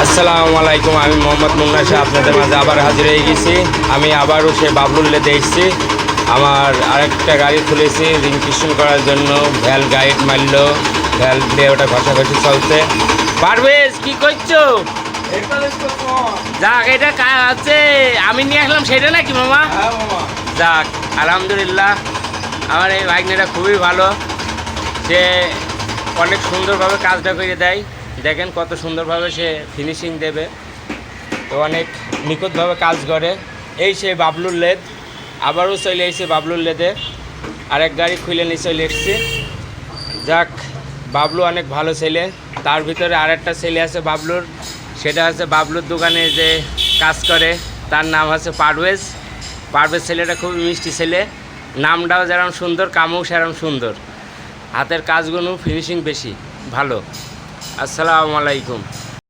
আসসালামু আলাইকুম, আমি মোহাম্মদ মুন্না শাহ আপনাদের মাঝে আবার হাজির হয়ে গেছি। আমি আবারও সেই বাবলুর লেদে এসেছি। আমার আরেকটা গাড়ি খুলেছি রিংকিশন করার জন্য। ভ্যাল গাইড মারলো, ভ্যাল দিয়ে ওটা ঘষাঘষি চলছে। পারভেজ কি করছো? যাক, এটা আছে আমি নিয়ে আসলাম সেটা নাকি মামা? যাক, আলহামদুলিল্লাহ। আমার এই ভাগ্নেটা খুবই ভালো, সে অনেক সুন্দরভাবে কাজটা করে দেয়। দেখেন কত সুন্দরভাবে সে ফিনিশিং দেবে, তো অনেক নিখুঁতভাবে কাজ করে। এই সেই বাবলুর লেদ, আবারও চলে এসেছে বাবলুর লেদে। আরেক গাড়ি খুলে নিয়ে চলে এসেছি। যাক, বাবলু অনেক ভালো ছেলে। তার ভিতরে আরেকটা ছেলে আছে বাবলুর, সেটা হচ্ছে বাবলুর দোকানে যে কাজ করে, তার নাম হচ্ছে পারভেজ। পারভেজ ছেলেটা খুবই মিষ্টি ছেলে, নামটাও যেরকম সুন্দর, কামও সেরকম সুন্দর, হাতের কাজগুলো ফিনিশিং বেশি ভালো। আসসালামু আলাইকুম।